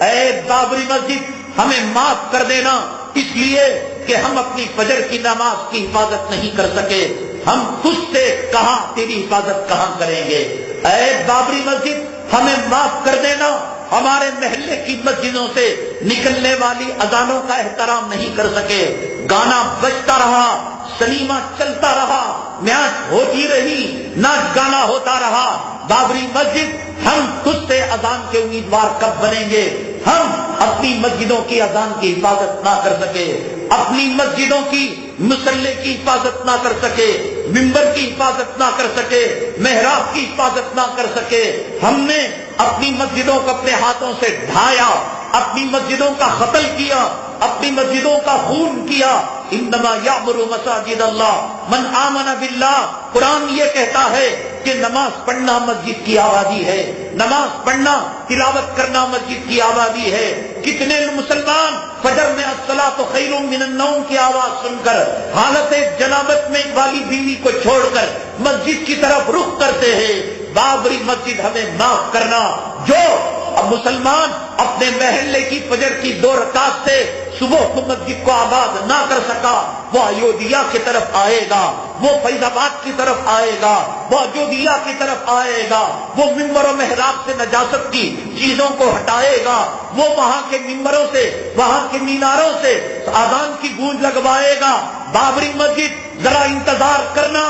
اے بابری مسجد ہمیں معاف کر دینا، اس لیے کہ ہم اپنی فجر کی نماز کی حفاظت نہیں کر سکے، ہم تجھ سے کہاں تیری حفاظت کہاں کریں گے۔ اے بابری مسجد ہمیں معاف کر دینا، ہمارے محلے کی مسجدوں سے نکلنے والی اذانوں کا احترام نہیں کر سکے، گانا بجتا رہا، سنیما چلتا رہا، میچ ہوتی رہی، ناچ گانا ہوتا رہا۔ بابری مسجد ہم تجھ سے اذان کے امیدوار کب بنیں گے؟ ہم اپنی مسجدوں کی اذان کی حفاظت نہ کر سکے، اپنی مسجدوں کی مصلے کی حفاظت نہ کر سکے، ممبر کی حفاظت نہ کر سکے، محراب کی حفاظت نہ کر سکے، ہم نے اپنی مسجدوں کو اپنے ہاتھوں سے ڈھایا، اپنی مسجدوں کا قتل کیا، اپنی مسجدوں کا خون کیا۔ انما یعمر مساجد اللہ من آمن باللہ، قرآن یہ کہتا ہے کہ نماز پڑھنا مسجد کی آبادی ہے، نماز پڑھنا تلاوت کرنا مسجد کی آبادی ہے۔ کتنے مسلمان فجر میں الصلاۃ خیر من النوم کی آواز سن کر حالت جنابت میں والی بیوی کو چھوڑ کر مسجد کی طرف رخ کرتے ہیں۔ بابری مسجد ہمیں معاف کرنا، جو اب مسلمان اپنے محلے کی فجر کی 2 رکعت سے صبح کو مسجد کو آباد نہ کر سکا، وہ ایودھیا کی طرف آئے گا، وہ فیض آباد کی طرف آئے گا، وہ ایودھیا کی طرف آئے گا، وہ ممبر و محراب سے نجاست کی چیزوں کو ہٹائے گا، وہ وہاں کے ممبروں سے، وہاں کے میناروں سے اذان کی گونج لگوائے گا۔ بابری مسجد ذرا انتظار کرنا،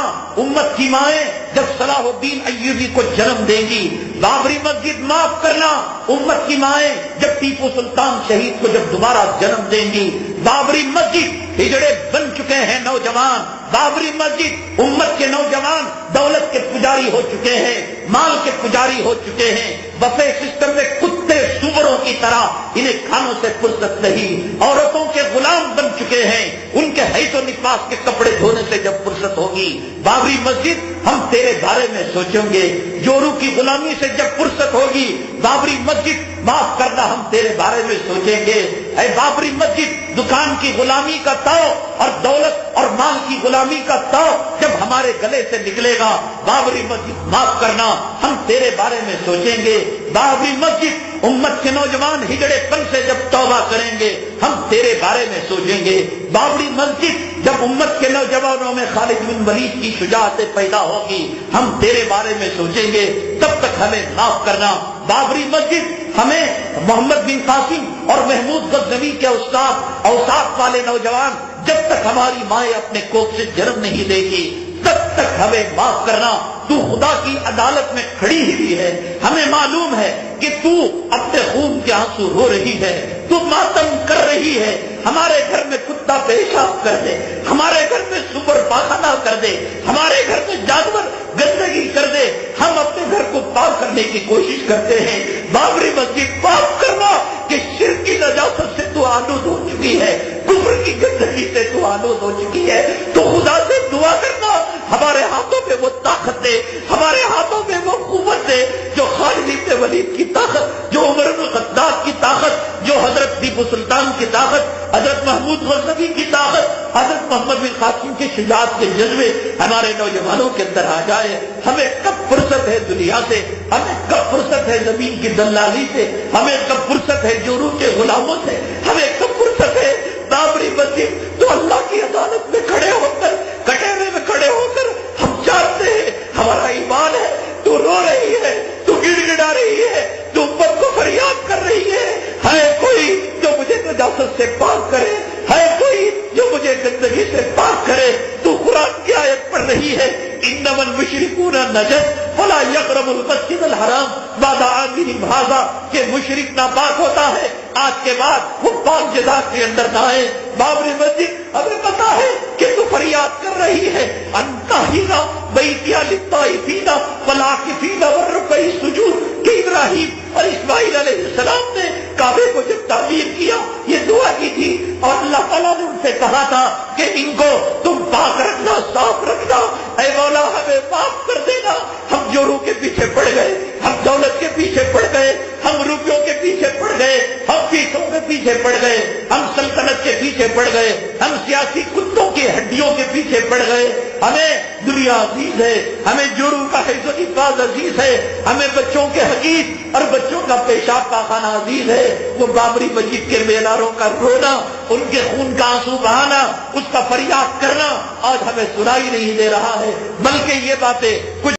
امت کی مائیں جب صلاح الدین ایوبی کو جنم دیں گی، بابری مسجد معاف کرنا، امت کی مائیں جب ٹیپو سلطان شہید کو جب دوبارہ جنم دیں گی، بابری مسجد ہجڑے بن چکے ہیں نوجوان، بابری مسجد امت کے نوجوان دولت کے پجاری ہو چکے ہیں، مال کے پجاری ہو چکے ہیں، بفے سسٹم میں کتے سوروں کی طرح انہیں کھانوں سے فرصت نہیں، عورتوں کے غلام بن چکے ہیں، ان کے حیث و نفاس کے کپڑے دھونے سے جب فرصت ہوگی، بابری مسجد ہم تیرے بارے میں سوچیں گے، جورو کی غلامی سے جب فرصت ہوگی، بابری مسجد معاف کرنا ہم تیرے بارے میں سوچیں گے۔ اے بابری مسجد دکان کی غلامی کا تاؤ اور دولت اور مال کی غلامی کا تاؤ جب ہمارے گلے سے نکلے گا، بابری مسجد معاف کرنا ہم تیرے بارے میں سوچیں گے۔ بابری مسجد امت کے نوجوان ہجڑے پن سے جب توبہ کریں گے، ہم تیرے بارے میں سوچیں گے۔ بابری مسجد جب امت کے نوجوانوں میں خالد بن ولید کی شجاعت پیدا ہوگی، ہم تیرے بارے میں سوچیں گے، تب تک ہمیں معاف کرنا۔ بابری مسجد ہمیں محمد بن قاسم اور محمود غزنوی کے استاد اوصاف والے نوجوان جب تک ہماری مائیں اپنے کوکھ سے جنم نہیں دے گی، تب تک ہمیں معاف کرنا۔ تو خدا کی عدالت میں کھڑی ہوئی ہے، ہمیں معلوم ہے کہ تو اپنے خون کے آنسو رو رہی ہے، تو ماتم کر رہی ہے۔ ہمارے گھر میں کتا پیشاب کر دے، ہمارے گھر میں سپر پاخانہ کر دے، ہمارے گھر میں جانور گندگی کر دے، ہم اپنے گھر کو پاک کرنے کی کوشش کرتے ہیں۔ بابری مسجد پاک کرنا کہ شرک کی نجاست سے تو آلود ہو چکی ہے، کفر کی گندگی سے تو آلود ہو چکی ہے۔ تو خدا سے دعا کرنا ہمارے ہاتھوں میں وہ طاقت دے، ہمارے ہاتھوں میں وہ قوت دے جو خالد بن ولید کی طاقت، جو عمر بن الخطاب کی طاقت، جو حضرت ٹیپو سلطان کی طاقت، حضرت محمود غزنوی کی طاقت، حضرت محمد بن قاسم کی شجاعت کے جذبے ہمارے نوجوانوں کے اندر آ جائے۔ ہمیں کب فرصت ہے دنیا سے، ہمیں کب فرصت ہے زمین کی دلالی سے، ہمیں کب فرصت ہے جورو کے غلاموں سے، ہمیں کب فرصت ہے بابری مسجد تو اللہ کی عدالت میں کھڑے ہو کر، کٹہرے میں کھڑے ہو کر ہم جانتے ہیں ہمارا ایمان ہے، تو رو رہی ہے، تو گڑ گڑا رہی ہے، تو امت کو فریاد کر رہی ہے کوئی جو مجھے نجاست سے پاک کرے، ہے کوئی جو مجھے گندگی سے پاک کرے۔ تو قرآن کی آیت پڑھ رہی ہے، انما المشرکون نجس فلا یقربوا المسجد الحرام بعد عامهم ھذا، کہ مشرک ناپاک ہوتا ہے، آج کے بعد وہ پاک جگہ کے اندر نہ آئے۔ بابری مسجد ہمیں پتا ہے کہ تو فریاد کر رہی ہے، انتہینا بیتیا للطائفین والعاکفین والرکع السجود، کہ ابراہیم اور اسماعیل علیہ السلام نے کعبے کو جب تعمیر کیا یہ دعا کی تھی، اور اللہ تعالیٰ نے ان سے کہا تھا کہ ان کو تم پاک رکھنا، صاف رکھنا، اے مولا ہمیں معاف کر دینا۔ ہم جورو کے پیچھے پڑ گئے، ہم دولت کے پیچھے پڑ گئے، ہم روپیوں کے پیچھے پڑ گئے، ہم پیسوں کے پیچھے پڑ گئے، ہم سلطنت کے پیچھے پڑ گئے، ہم سیاسی کتوں کی ہڈیوں کے پیچھے پڑ گئے. ہمیں دنیا عزیز ہے، ہمیں جوڑوں کا حفظ و حفاظ عزیز ہے، ہمیں بچوں کے حقیق اور بچوں کا پیشاب پاخانہ عزیز ہے. وہ بابری مسجد کے میناروں کا رونا، ان کے خون کا آنسو بہانا، اس کا فریاد کرنا آج ہمیں سنائی نہیں دے رہا ہے، بلکہ یہ باتیں کچھ